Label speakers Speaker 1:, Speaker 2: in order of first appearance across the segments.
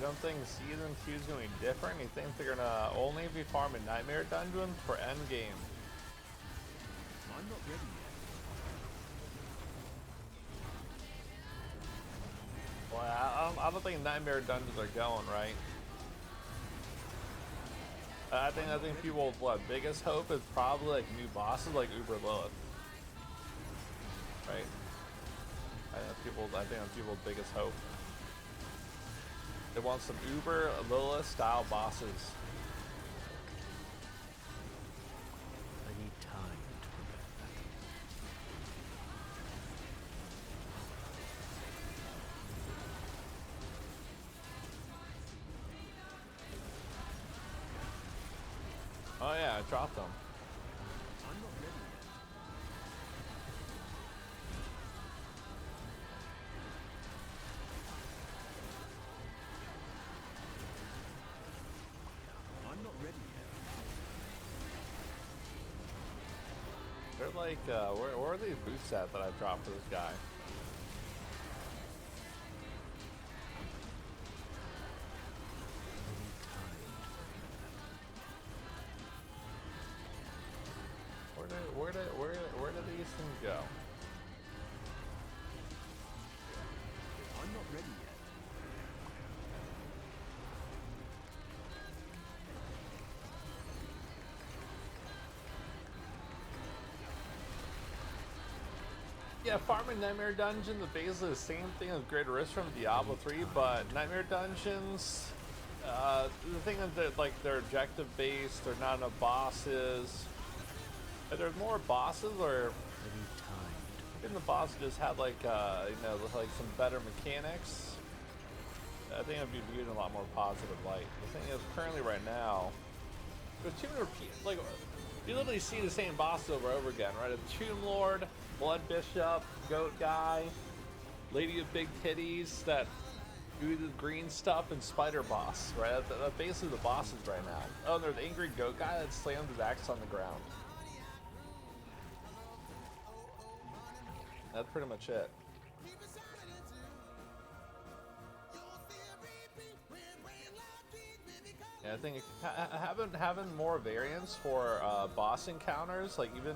Speaker 1: don't think Season 2 is going to be different. You think they're going to only be farming Nightmare Dungeons for endgame?
Speaker 2: I'm not ready yet.
Speaker 1: Well, I don't think Nightmare Dungeons are going, right? I think people's biggest hope is probably like new bosses like Uber Lilith, right? I think that's people's biggest hope. They want some Uber Lilith style bosses.
Speaker 2: I need time to prepare that.
Speaker 1: Oh yeah, I dropped them.
Speaker 2: I'm not ready yet. I'm not ready yet.
Speaker 1: They're like, where are these boosts at that I dropped for this guy? Where did these things go?
Speaker 2: I'm not ready yet.
Speaker 1: Yeah, farming Nightmare Dungeons is basically the same thing as Greater Risk from Diablo 3, but Nightmare Dungeons, the thing is that they're objective based, they're not enough bosses. If there's more bosses, or
Speaker 2: I need time.
Speaker 1: even the boss just had like some better mechanics, I think it'd be viewed in a lot more positive light. The thing is, currently right now, there's too many you literally see the same boss over and over again, right? A Tomb Lord, Blood Bishop, Goat Guy, Lady of Big Titties, that oozes green stuff, and Spider Boss, right? That's basically the bosses right now. Oh, and there's the Angry Goat Guy that slammed his axe on the ground. That's pretty much it. Yeah, I think having more variants for boss encounters, like even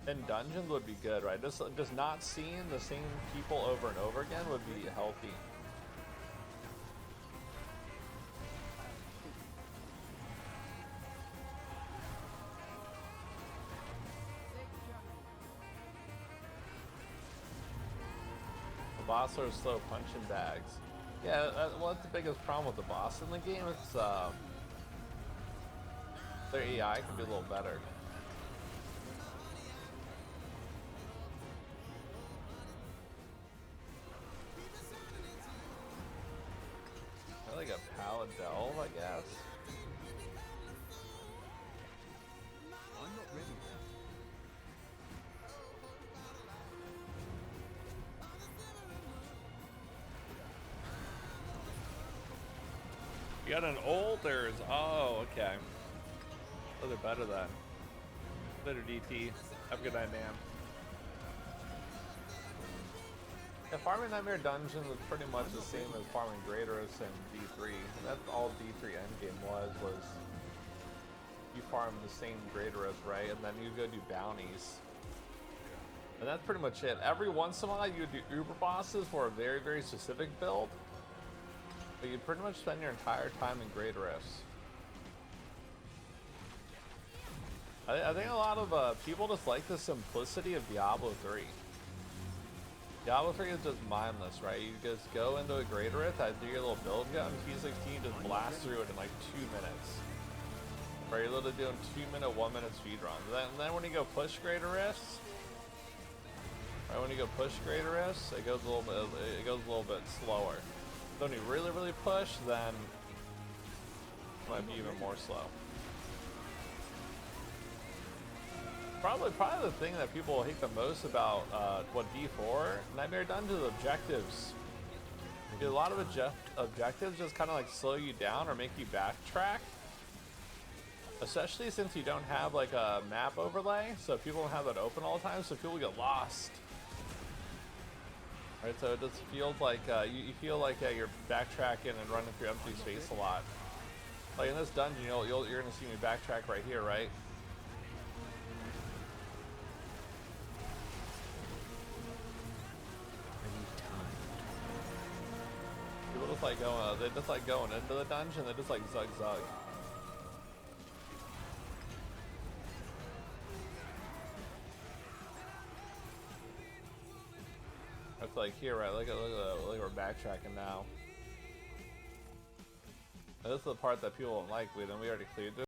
Speaker 1: in dungeons, would be good, right? Just not seeing the same people over and over again would be healthy. The boss are slow punching bags. Yeah, well, that's the biggest problem with the boss in the game. It's their AI can be a little better. Like a Paladel, I guess.
Speaker 2: I'm not ready yet.
Speaker 1: You got an Olders. Oh, okay. Oh, they're better then. Better DT. Have a good night, man. Yeah, farming Nightmare Dungeons was pretty much the same as farming Greaterus and D3. That's all D3 endgame was you farm the same Greaterus, right? And then you go do bounties. And that's pretty much it. Every once in a while you do Uber bosses for a very, very specific build. But you pretty much spend your entire time in Greaterus. I think a lot of people just like the simplicity of Diablo 3. Diablo 3 is just mindless, right? You just go into a Greaterith, do your little build gun, P16, just blast through it in like 2 minutes. Right, you're literally doing 2-minute, 1-minute speedruns. Then when you go push Greateriths, right, when you go push Greateriths, it goes a little bit slower. So when you really, really push, then it might be even more slow. Probably the thing that people hate the most about D4 Nightmare Dungeons objectives. Because a lot of objectives just kind of like slow you down or make you backtrack, especially since you don't have like a map overlay. So people don't have that open all the time, so people get lost. Right, so it just feels like you feel like you're backtracking and running through empty space a lot. Like in this dungeon, you're gonna see me backtrack right here, right?
Speaker 2: I need time.
Speaker 1: People just like going, they just like going into the dungeon. They just like zug zug. It's like here, right? Look at we're backtracking now. And this is the part that people don't like. We already cleared this.